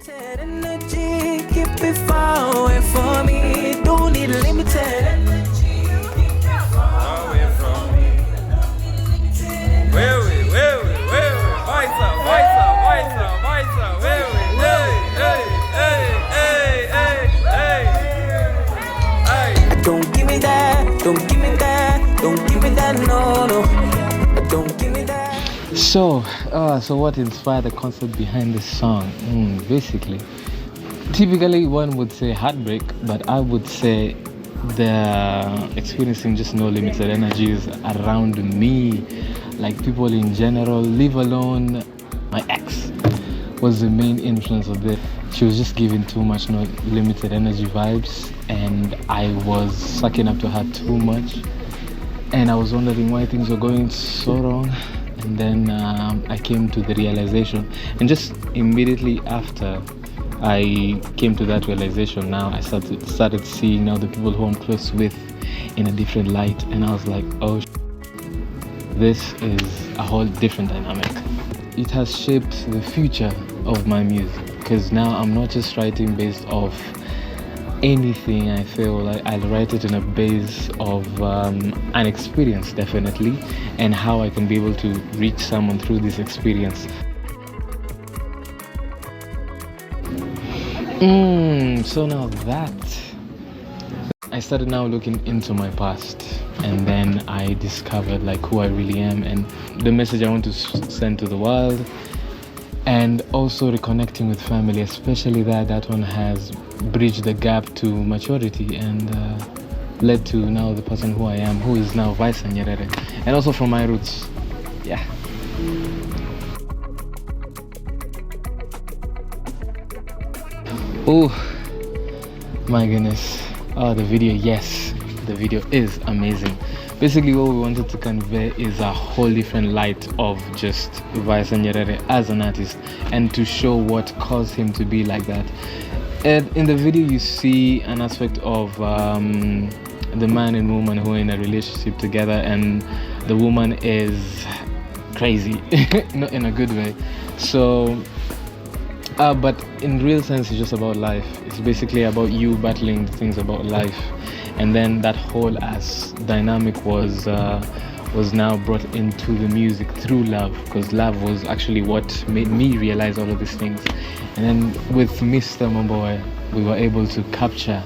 Energy, keep it far away from me. Don't need limited energy, keep it far away from me. Wewe, Visser, wewe, hey. Don't give me that, don't give me that, don't give me that, no, no. Don't give me that. So what inspired the concept behind this song? Basically, typically one would say heartbreak, but I would say the experiencing just no limited energies around me, like people in general, leave alone my ex was the main influence of this. She was just giving too much no limited energy vibes, and I was sucking up to her too much, and I was wondering why things were going so wrong. And then I came to the realization, and just immediately after I came to that realization, now I started seeing now the people who I'm close with in a different light, and I was like, oh, this is a whole different dynamic. It has shaped the future of my music, because now I'm not just writing based off anything. I feel like I'll write it in a base of an experience, definitely, and how I can be able to reach someone through this experience. So now that I started now looking into my past, and then I discovered like who I really am and the message I want to send to the world, and also reconnecting with family, especially that one has bridged the gap to maturity and led to now the person who I am, who is now Visser Nyerere, and also from my roots. Yeah. Oh my goodness. Oh, the video, yes, the video is amazing. Basically what we wanted to convey is a whole different light of just Visser Nyerere as an artist, and to show what caused him to be like that. And in the video you see an aspect of the man and woman who are in a relationship together, and the woman is crazy, not in a good way. So but in real sense it's just about life. It's basically about you battling the things about life, and then that whole as dynamic was now brought into the music through love, because love was actually what made me realize all of these things. And then with Mr. Mamboy, we were able to capture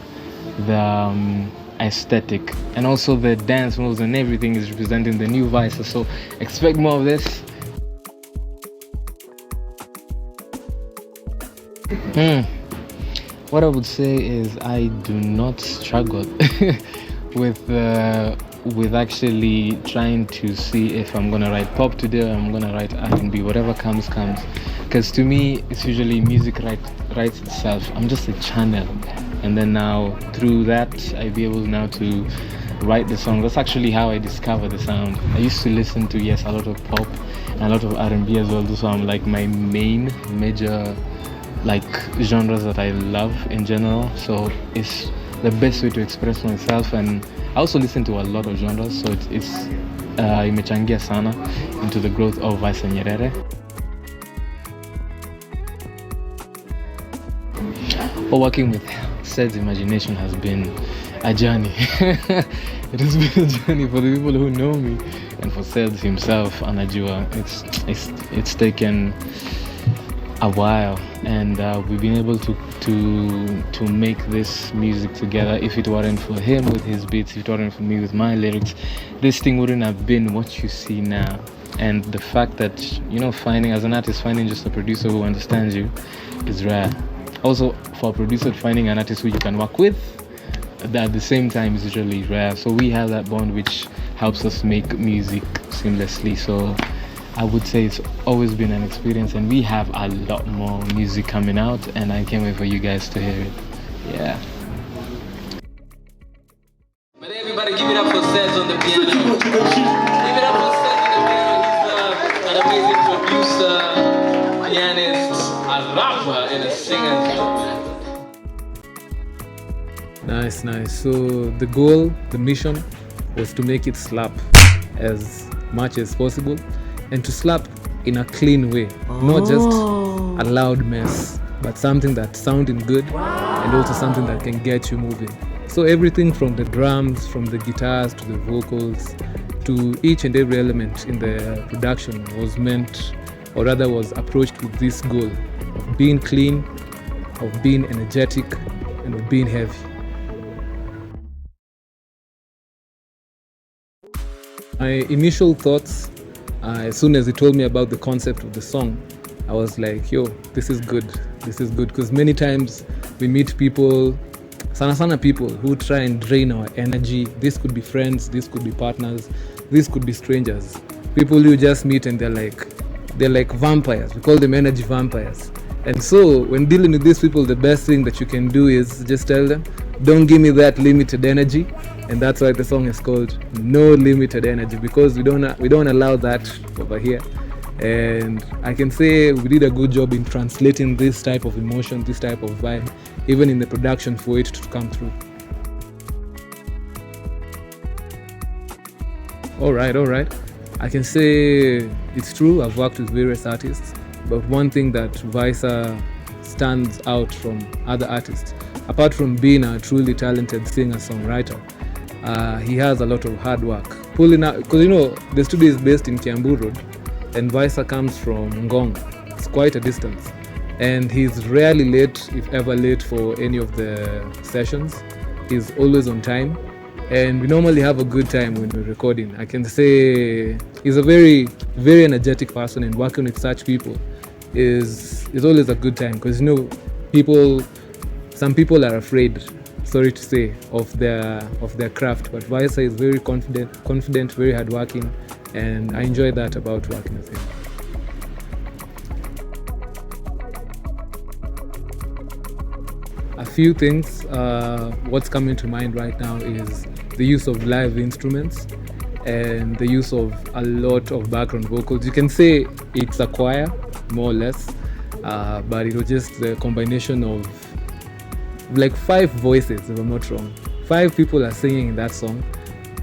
the aesthetic, and also the dance moves and everything is representing the new Visser. So expect more of this. What I would say is I do not struggle with actually trying to see if I'm gonna write pop today or I'm gonna write R&B. Whatever comes, because to me it's usually music writes itself. I'm just a channel, and then now through that I be able now to write the song. That's actually how I discovered the sound. I used to listen to a lot of pop and a lot of R&B as well. Those are like my major like genres that I love in general. So it's the best way to express myself, and I also listen to a lot of genres, so it's imechangia sana into the growth of Visser Nyerere. But working with Sed's imagination has been a journey. It has been a journey for the people who know me, and for Sed himself, Anajua. It's taken a while, and we've been able to make this music together. If it weren't for him with his beats, if it weren't for me with my lyrics, this thing wouldn't have been what you see now. And the fact that, finding as an artist, finding just a producer who understands you is rare. Also, for a producer, finding an artist who you can work with at the same time is usually rare. So we have that bond which helps us make music seamlessly. So I would say it's always been an experience, and we have a lot more music coming out, and I can't wait for you guys to hear it. Yeah. But everybody give it up for Seth on the piano. Give it up for Seth on the piano. He's an amazing producer, pianist, a rapper, and a singer. Nice. So the goal, the mission was to make it slap as much as possible, and to slap in a clean way, not just a loud mess. but something that's sounding good and also something that can get you moving. So everything from the drums, from the guitars to the vocals, to each and every element in the production was meant, or rather was approached with this goal of being clean, of being energetic, and of being heavy. My initial thoughts, as soon as he told me about the concept of the song, I was like, yo, this is good, because many times we meet people, sana people who try and drain our energy. This could be friends, this could be partners, this could be strangers. People you just meet and they're like vampires. We call them energy vampires. And so when dealing with these people, the best thing that you can do is just tell them, don't give me that limited energy. And that's why the song is called No Limited Energy, because we don't allow that over here. And I can say we did a good job in translating this type of emotion, this type of vibe, even in the production for it to come through. All right. I can say it's true, I've worked with various artists, but one thing that Visser stands out from other artists, apart from being a truly talented singer-songwriter, he has a lot of hard work. Pulling out, because the studio is based in Kiambu Road, and Visser comes from Ngong. It's quite a distance. And he's rarely late, if ever late, for any of the sessions. He's always on time. And we normally have a good time when we're recording. I can say he's a very, very energetic person, and working with such people is always a good time, because some people are afraid, sorry to say, of their craft. But Visser is very confident, very hardworking, and I enjoy that about working with him. A few things, what's coming to mind right now is the use of live instruments and the use of a lot of background vocals. You can say it's a choir, more or less, but it was just the combination of like 5 voices, if I'm not wrong. 5 people are singing in that song,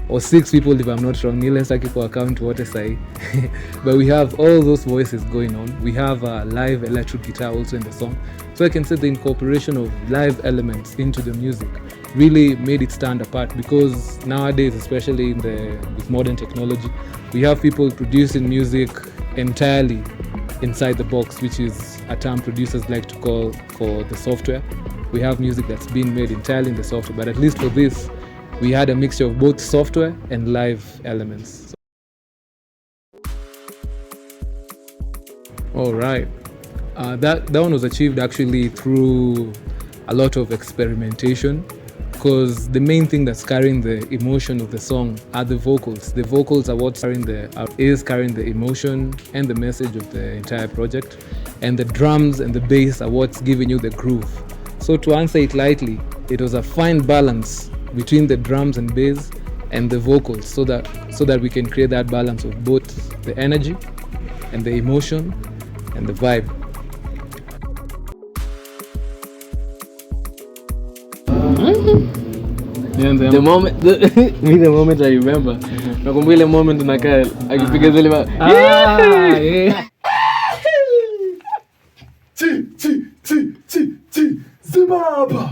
or 6 people if I'm not wrong. Let's take for account what I say. But we have all those voices going on. We have a live electric guitar also in the song. So I can say the incorporation of live elements into the music really made it stand apart, because nowadays, especially with modern technology, we have people producing music entirely inside the box, which is a term producers like to call for the software. We have music that's being made entirely in the software, but at least for this, we had a mixture of both software and live elements. All right. That one was achieved actually through a lot of experimentation, because the main thing that's carrying the emotion of the song are the vocals. The vocals are what's carrying the emotion and the message of the entire project, and the drums and the bass are what's giving you the groove. So to answer it lightly, it was a fine balance between the drums and bass and the vocals, so that we can create that balance of both the energy and the emotion and the vibe. The moment I remember, nakumbuka ile moment unakaa akipiga zile yeah. Zimbabwe.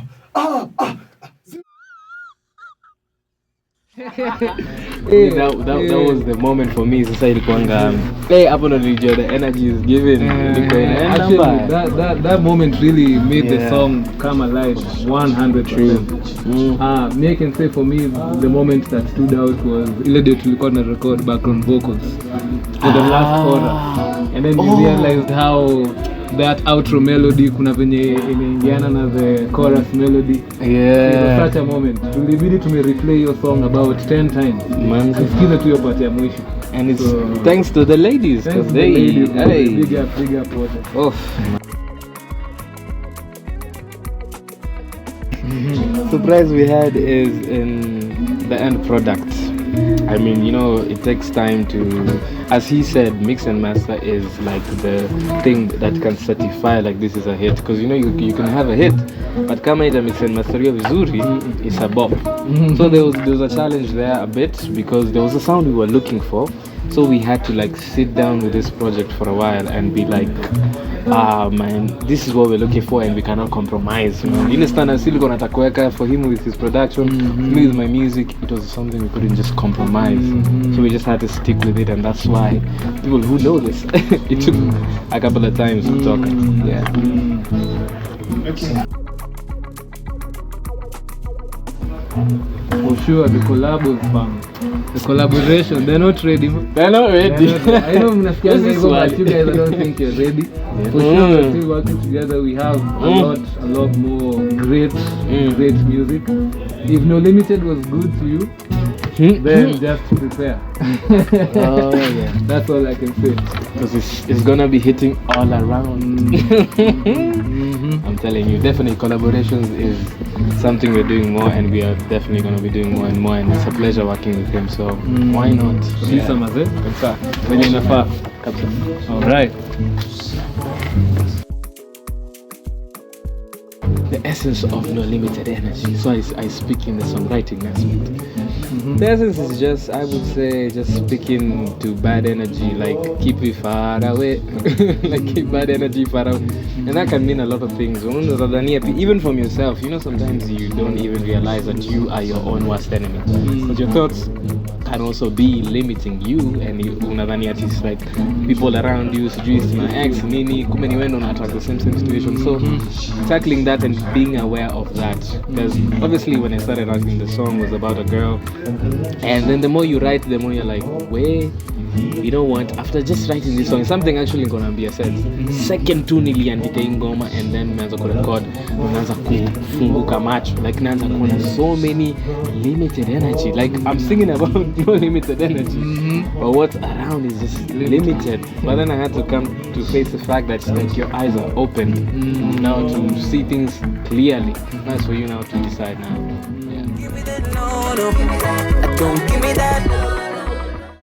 That was the moment for me. Sasa ilikuanga hapo ndo nilijua the energy is given. Actually, that moment really made the song come alive 100%. Me, I can say for me, the moment that stood out was ile day tulikuwa na record background vocals for the last chorus, and then you realized how that outro melody kuna venye inaingiana na the chorus melody. It was such a moment. Tulibidi replay your song about 10 times. Tusikize tu hiyo part ya mwisho. And it's thanks to the ladies. Thanks to the ladies. Big up water. Surprise we had is in the end product. I mean, it takes time to, as he said, mix and master is like the thing that can certify like this is a hit, because you can have a hit, but kama ita mix and master vizuri, it's a bop. So there was a challenge there a bit, because there was a sound we were looking for, So we had to like sit down with this project for a while and be like, man, this is what we're looking for and we cannot compromise. You understand? I still gonna takweka for him with his production, me with my music. It was something we couldn't just compromise. So we just had to stick with it, and that's why people who know this, it took a couple of times to talk. Yeah. For sure, the collabos, fam. The collaboration, they're not ready. They're not ready. I know mnasikia hivyo, but you guys, I don't think you're ready. For sure, we're still working together. We have a lot more great music. If No Limited was good to you, then just prepare. Oh yeah, that's all I can say. Because it's gonna be hitting all around. I'm telling you, definitely collaborations is something we're doing more, and we are definitely gonna be doing more and more. And it's a pleasure working with him. So why not? Kabisa mazee. Kabisa. Venye inafaa. Kabisa. All right. The essence of No Limited Energy. So I speak in the songwriting aspect. The essence is just, I would say, just speaking to bad energy, like keep it far away, like keep bad energy far away. And that can mean a lot of things. Even from yourself, sometimes you don't even realize that you are your own worst enemy. Because your thoughts can also be limiting you, and unadhani at least like people around you, suggests my ex, nini, kumbe ni wewe ndo unataka the same situation. So tackling that and being aware of that, because obviously when I started writing the song was about a girl, and then the more you write, the more you're like, wait, you know what, after just writing this song, something actually gonna be said. Second tu niliandika ingoma, and then naanza kurecord, naanza kufunguka macho, like naanza kuona so many limited energy, like I'm singing about no limited energy, but what's around is just limited. But then I had to come to face the fact that like your eyes are open now to see things clearly. That's for you now to decide now. Yeah. No, don't give me that.